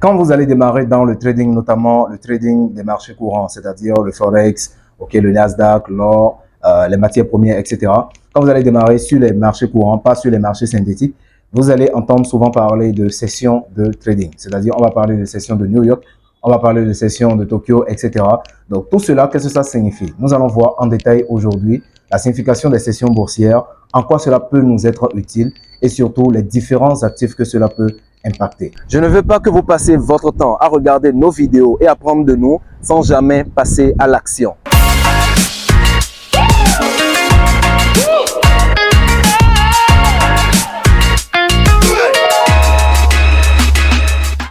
Quand vous allez démarrer dans le trading, notamment le trading des marchés courants, c'est-à-dire le Forex, le Nasdaq, l'or, les matières premières, etc. Quand vous allez démarrer sur les marchés courants, pas sur les marchés synthétiques, vous allez entendre souvent parler de sessions de trading. C'est-à-dire, on va parler de sessions de New York, on va parler de sessions de Tokyo, etc. Donc, tout cela, qu'est-ce que ça signifie? Nous allons voir en détail aujourd'hui la signification des sessions boursières, en quoi cela peut nous être utile et surtout les différents actifs que cela peut impacter. Je ne veux pas que vous passiez votre temps à regarder nos vidéos et apprendre de nous sans jamais passer à l'action.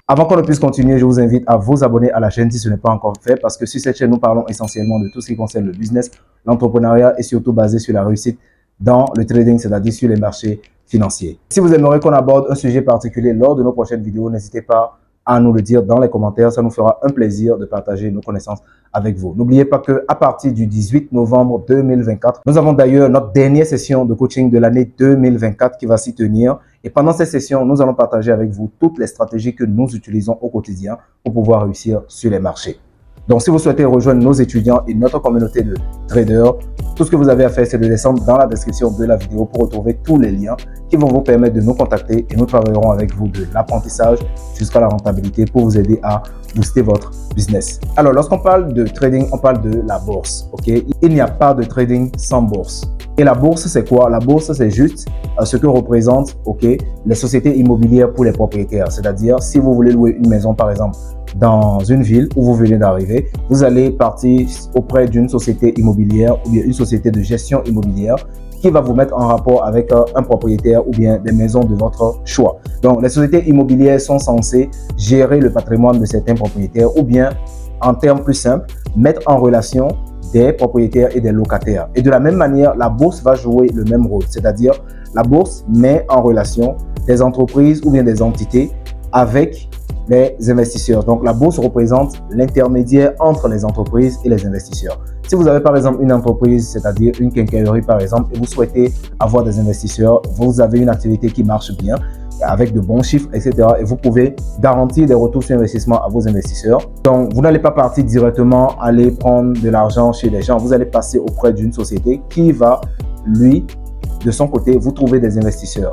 Avant qu'on ne puisse continuer, je vous invite à vous abonner à la chaîne si ce n'est pas encore fait, parce que sur cette chaîne, nous parlons essentiellement de tout ce qui concerne le business, l'entrepreneuriat et surtout basé sur la réussite dans le trading, c'est-à-dire sur les marchés financiers. Si vous aimeriez qu'on aborde un sujet particulier lors de nos prochaines vidéos, n'hésitez pas à nous le dire dans les commentaires. Ça nous fera un plaisir de partager nos connaissances avec vous. N'oubliez pas qu'à partir du 18 novembre 2024, nous avons d'ailleurs notre dernière session de coaching de l'année 2024 qui va s'y tenir. Et pendant cette session, nous allons partager avec vous toutes les stratégies que nous utilisons au quotidien pour pouvoir réussir sur les marchés. Donc, si vous souhaitez rejoindre nos étudiants et notre communauté de traders, tout ce que vous avez à faire, c'est de descendre dans la description de la vidéo pour retrouver tous les liens qui vont vous permettre de nous contacter et nous travaillerons avec vous de l'apprentissage jusqu'à la rentabilité pour vous aider à booster votre business. Alors, lorsqu'on parle de trading, on parle de la bourse. Il n'y a pas de trading sans bourse. Et la bourse, c'est quoi? La bourse, c'est juste ce que représentent les sociétés immobilières pour les propriétaires. C'est-à-dire, si vous voulez louer une maison, par exemple, dans une ville où vous venez d'arriver, vous allez partir auprès d'une société immobilière ou bien une société de gestion immobilière qui va vous mettre en rapport avec un propriétaire ou bien des maisons de votre choix. Donc, les sociétés immobilières sont censées gérer le patrimoine de certains propriétaires ou bien, en termes plus simples, mettre en relation des propriétaires et des locataires. Et de la même manière, la bourse va jouer le même rôle. C'est-à-dire, la bourse met en relation des entreprises ou bien des entités avec les investisseurs. Donc, la bourse représente l'intermédiaire entre les entreprises et les investisseurs. Si vous avez par exemple une entreprise, c'est-à-dire une quincaillerie par exemple, et vous souhaitez avoir des investisseurs, vous avez une activité qui marche bien, avec de bons chiffres, etc. Et vous pouvez garantir des retours sur investissement à vos investisseurs. Donc, vous n'allez pas partir directement aller prendre de l'argent chez les gens. Vous allez passer auprès d'une société qui va, lui, de son côté, vous trouver des investisseurs.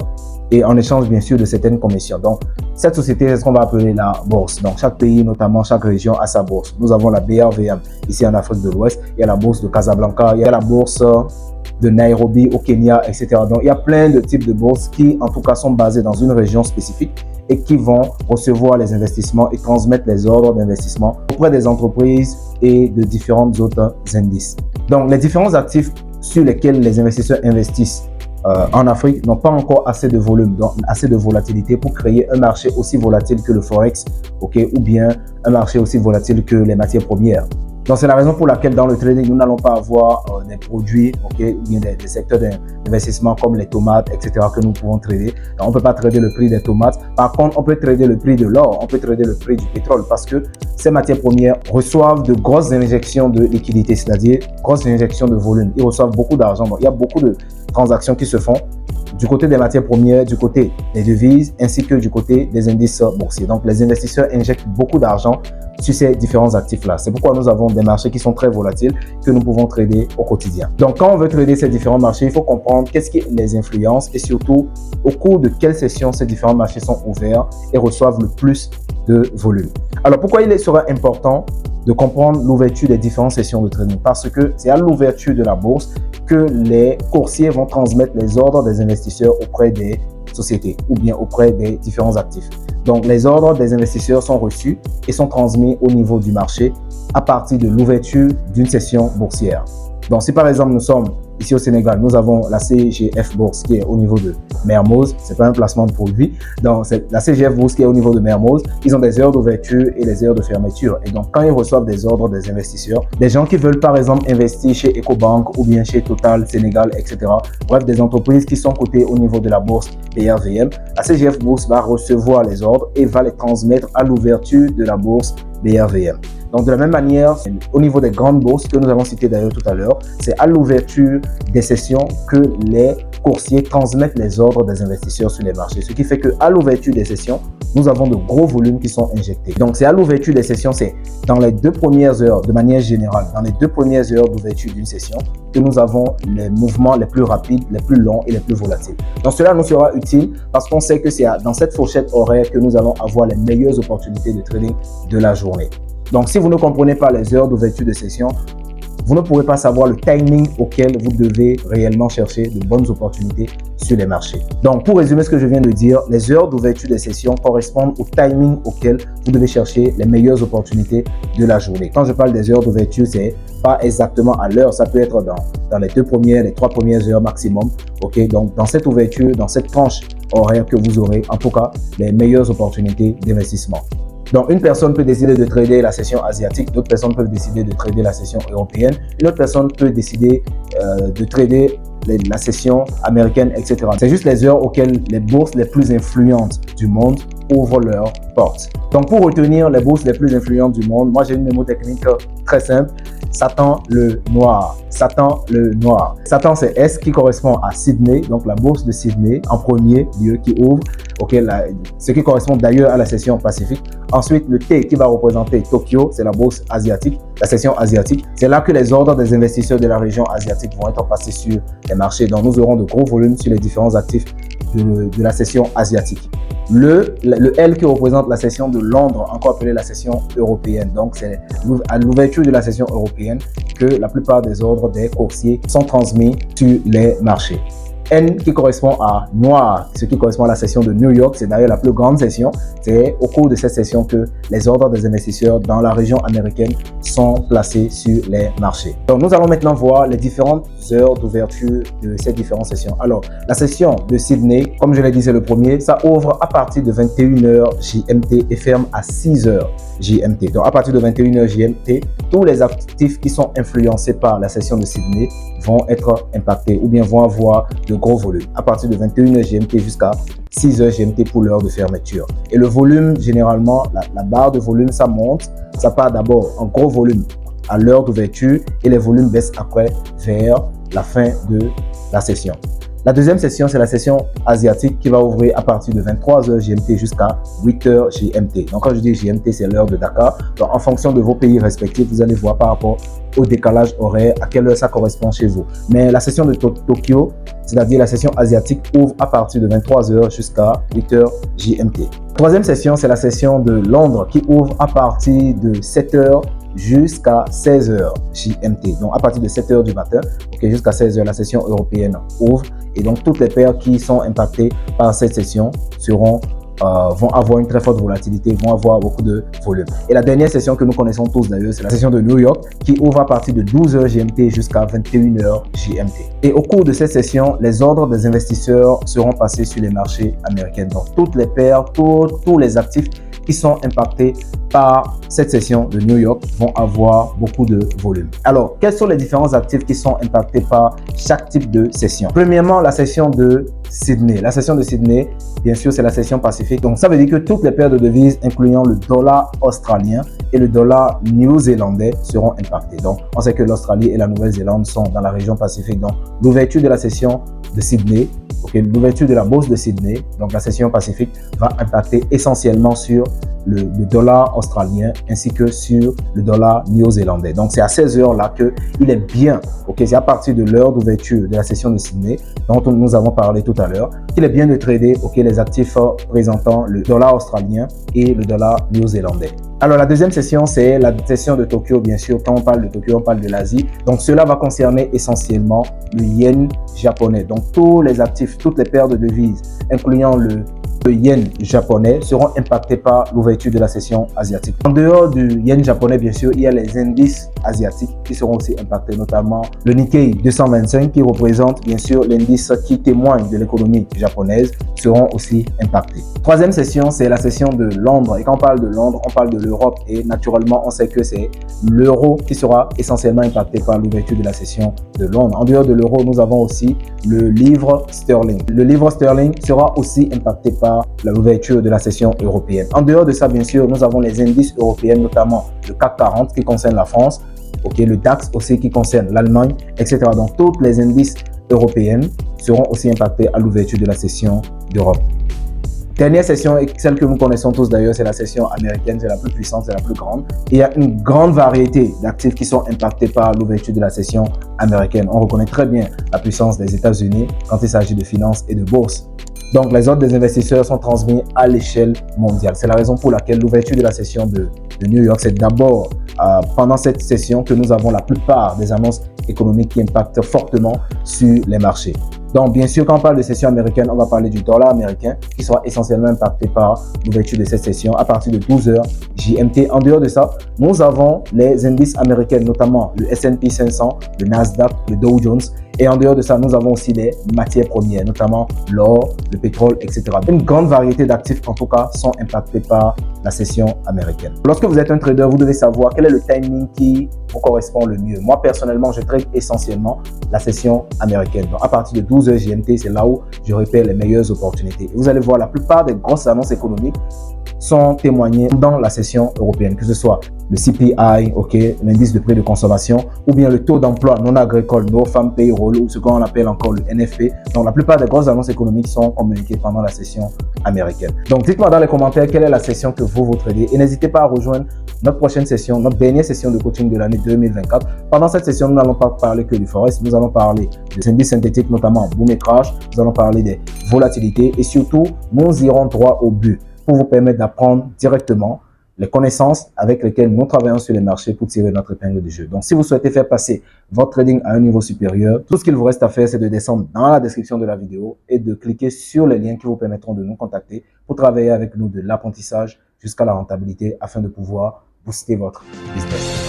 Et en échange, bien sûr, de certaines commissions. Donc, cette société, c'est ce qu'on va appeler la bourse. Donc, chaque pays, notamment chaque région, a sa bourse. Nous avons la BRVM ici en Afrique de l'Ouest. Il y a la bourse de Casablanca. Il y a la bourse de Nairobi au Kenya, etc. Donc, il y a plein de types de bourses qui, en tout cas, sont basées dans une région spécifique et qui vont recevoir les investissements et transmettre les ordres d'investissement auprès des entreprises et de différentes autres indices. Donc, les différents actifs sur lesquels les investisseurs investissent en Afrique n'ont pas encore assez de volume, donc assez de volatilité pour créer un marché aussi volatile que le Forex, ou bien un marché aussi volatile que les matières premières. Donc, c'est la raison pour laquelle dans le trading, nous n'allons pas avoir des produits, ou bien des secteurs d'investissement comme les tomates, etc. que nous pouvons trader. Donc, on ne peut pas trader le prix des tomates. Par contre, on peut trader le prix de l'or, on peut trader le prix du pétrole parce que ces matières premières reçoivent de grosses injections de liquidité, c'est-à-dire grosses injections de volume. Ils reçoivent beaucoup d'argent. Donc, il y a beaucoup de transactions qui se font du côté des matières premières, du côté des devises, ainsi que du côté des indices boursiers. Donc, les investisseurs injectent beaucoup d'argent sur ces différents actifs-là. C'est pourquoi nous avons des marchés qui sont très volatiles que nous pouvons trader au quotidien. Donc, quand on veut trader ces différents marchés, il faut comprendre qu'est-ce qui les influence et surtout au cours de quelles sessions ces différents marchés sont ouverts et reçoivent le plus de volume. Alors, pourquoi il sera important de comprendre l'ouverture des différentes sessions de trading? Parce que c'est à l'ouverture de la bourse que les coursiers vont transmettre les ordres des investisseurs auprès des sociétés ou bien auprès des différents actifs. Donc, les ordres des investisseurs sont reçus et sont transmis au niveau du marché à partir de l'ouverture d'une session boursière. Donc, si par exemple nous sommes ici au Sénégal, nous avons la CGF Bourse qui est au niveau de Mermoz. C'est pas un placement de produit. Donc, c'est la CGF Bourse qui est au niveau de Mermoz. Ils ont des heures d'ouverture et des heures de fermeture. Et donc, quand ils reçoivent des ordres des investisseurs, des gens qui veulent par exemple investir chez Ecobank ou bien chez Total Sénégal, etc. Bref, des entreprises qui sont cotées au niveau de la bourse BRVM, la CGF Bourse va recevoir les ordres et va les transmettre à l'ouverture de la bourse BRVM. Donc de la même manière, au niveau des grandes bourses que nous avons citées d'ailleurs tout à l'heure, c'est à l'ouverture des sessions que les coursiers transmettent les ordres des investisseurs sur les marchés. Ce qui fait qu'à l'ouverture des sessions, nous avons de gros volumes qui sont injectés. Donc c'est à l'ouverture des sessions, c'est dans les 2 premières heures, de manière générale, dans les 2 premières heures d'ouverture d'une session, que nous avons les mouvements les plus rapides, les plus longs et les plus volatiles. Donc cela nous sera utile parce qu'on sait que c'est dans cette fourchette horaire que nous allons avoir les meilleures opportunités de trading de la journée. Donc si vous ne comprenez pas les heures d'ouverture de session, vous ne pourrez pas savoir le timing auquel vous devez réellement chercher de bonnes opportunités sur les marchés. Donc, pour résumer ce que je viens de dire, les heures d'ouverture des sessions correspondent au timing auquel vous devez chercher les meilleures opportunités de la journée. Quand je parle des heures d'ouverture, c'est pas exactement à l'heure, ça peut être dans les 3 premières heures maximum. Ok, donc dans cette ouverture, dans cette tranche horaire que vous aurez, en tout cas, les meilleures opportunités d'investissement. Donc, une personne peut décider de trader la session asiatique, d'autres personnes peuvent décider de trader la session européenne, une autre personne peut décider de trader la session américaine, etc. C'est juste les heures auxquelles les bourses les plus influentes du monde ouvrent leurs portes. Donc, pour retenir les bourses les plus influentes du monde, moi j'ai une mémotechnique très simple. Satan le noir. Satan le noir. Satan, c'est S qui correspond à Sydney, donc la bourse de Sydney en premier lieu qui ouvre, ce qui correspond d'ailleurs à la session Pacifique. Ensuite, le T qui va représenter Tokyo, c'est la bourse asiatique, la session asiatique. C'est là que les ordres des investisseurs de la région asiatique vont être passés sur les marchés. Donc, nous aurons de gros volumes sur les différents actifs de la session asiatique. Le L qui représente la session de Londres, encore appelée la session européenne. Donc, c'est à l'ouverture de la session européenne que la plupart des ordres des coursiers sont transmis sur les marchés. N qui correspond à noir, ce qui correspond à la session de New York, c'est d'ailleurs la plus grande session. C'est au cours de cette session que les ordres des investisseurs dans la région américaine sont placés sur les marchés. Donc nous allons maintenant voir les différentes heures d'ouverture de ces différentes sessions. Alors la session de Sydney, comme je l'ai dit, c'est le premier, ça ouvre à partir de 21h GMT et ferme à 6h GMT. Donc à partir de 21h GMT, tous les actifs qui sont influencés par la session de Sydney vont être impactés ou bien vont avoir de gros volumes à partir de 21h GMT jusqu'à 6h GMT pour l'heure de fermeture. Et le volume, généralement, la barre de volume, ça monte, ça part d'abord en gros volume à l'heure d'ouverture et les volumes baissent après vers la fin de la session. La deuxième session, c'est la session asiatique qui va ouvrir à partir de 23h GMT jusqu'à 8h GMT. Donc, quand je dis GMT, c'est l'heure de Dakar. Donc, en fonction de vos pays respectifs, vous allez voir par rapport au décalage horaire, à quelle heure ça correspond chez vous. Mais la session de Tokyo, c'est-à-dire la session asiatique, ouvre à partir de 23h jusqu'à 8h GMT. Troisième session, c'est la session de Londres qui ouvre à partir de 7h jusqu'à 16h GMT. Donc, à partir de 7h du matin, jusqu'à 16h, la session européenne ouvre. Et donc, toutes les paires qui sont impactées par cette session vont avoir une très forte volatilité, vont avoir beaucoup de volume. Et la dernière session que nous connaissons tous d'ailleurs, c'est la session de New York qui ouvre à partir de 12h GMT jusqu'à 21h GMT. Et au cours de cette session, les ordres des investisseurs seront passés sur les marchés américains. Donc, toutes les paires, tous les actifs qui sont impactés par cette session de New York vont avoir beaucoup de volume. Alors, quels sont les différents actifs qui sont impactés par chaque type de session? Premièrement, la session de Sydney. La session de Sydney, bien sûr, c'est la session Pacifique. Donc, ça veut dire que toutes les paires de devises, incluant le dollar australien et le dollar néo-zélandais, seront impactées. Donc, on sait que l'Australie et la Nouvelle-Zélande sont dans la région Pacifique. Donc, l'ouverture de la session de Sydney, l'ouverture de la bourse de Sydney, donc la session Pacifique, va impacter essentiellement sur le dollar australien ainsi que sur le dollar néo-zélandais. Donc, c'est à ces heures-là qu'il est bien, c'est à partir de l'heure d'ouverture de la session de Sydney, dont nous avons parlé tout à l'heure, qu'il est bien de trader les actifs présentant le dollar australien et le dollar néo-zélandais. Alors, la deuxième session, c'est la session de Tokyo, bien sûr. Quand on parle de Tokyo, on parle de l'Asie. Donc, cela va concerner essentiellement le yen japonais. Donc, tous les actifs, toutes les paires de devises, incluant le yen japonais, seront impactés par l'ouverture de la session asiatique. En dehors du yen japonais, bien sûr, il y a les indices asiatiques qui seront aussi impactés, notamment le Nikkei 225 qui représente bien sûr l'indice qui témoigne de l'économie japonaise, seront aussi impactés. Troisième session, c'est la session de Londres. Et quand on parle de Londres, on parle de l'Europe et naturellement, on sait que c'est l'euro qui sera essentiellement impacté par l'ouverture de la session de Londres. En dehors de l'euro, nous avons aussi le livre sterling. Le livre sterling sera aussi impacté par par l'ouverture de la session européenne. En dehors de ça, bien sûr, nous avons les indices européens, notamment le CAC 40 qui concerne la France, le DAX aussi qui concerne l'Allemagne, etc. Donc, tous les indices européens seront aussi impactés à l'ouverture de la session d'Europe. Dernière session, et celle que nous connaissons tous d'ailleurs, c'est la session américaine, c'est la plus puissante, c'est la plus grande. Il y a une grande variété d'actifs qui sont impactés par l'ouverture de la session américaine. On reconnaît très bien la puissance des États-Unis quand il s'agit de finances et de bourse. Donc, les ordres des investisseurs sont transmis à l'échelle mondiale. C'est la raison pour laquelle l'ouverture de la session de New York, c'est d'abord pendant cette session que nous avons la plupart des annonces économiques qui impactent fortement sur les marchés. Donc, bien sûr, quand on parle de session américaine, on va parler du dollar américain qui sera essentiellement impacté par l'ouverture de cette session à partir de 12h GMT. En dehors de ça, nous avons les indices américains, notamment le S&P 500, le Nasdaq, le Dow Jones. Et en dehors de ça, nous avons aussi des matières premières, notamment l'or, le pétrole, etc. Une grande variété d'actifs, en tout cas, sont impactés par la session américaine. Lorsque vous êtes un trader, vous devez savoir quel est le timing qui vous correspond le mieux. Moi, personnellement, je trade essentiellement la session américaine. Donc, à partir de 12h GMT, c'est là où je repère les meilleures opportunités. Et vous allez voir, la plupart des grosses annonces économiques sont témoignées dans la session européenne, que ce soit le CPI, l'indice de prix de consommation, ou bien le taux d'emploi non agricole, non-farm payroll, ou ce qu'on appelle encore le NFP. Donc, la plupart des grosses annonces économiques sont communiquées pendant la session américaine. Donc, dites-moi dans les commentaires quelle est la session que vous tradez et n'hésitez pas à rejoindre notre prochaine session, notre dernière session de coaching de l'année 2024. Pendant cette session, nous n'allons pas parler que du forex, nous allons parler des indices synthétiques, notamment boom et crash, nous allons parler des volatilités et surtout, nous irons droit au but pour vous permettre d'apprendre directement les connaissances avec lesquelles nous travaillons sur les marchés pour tirer notre épingle du jeu. Donc, si vous souhaitez faire passer votre trading à un niveau supérieur, tout ce qu'il vous reste à faire, c'est de descendre dans la description de la vidéo et de cliquer sur les liens qui vous permettront de nous contacter pour travailler avec nous de l'apprentissage jusqu'à la rentabilité afin de pouvoir booster votre business.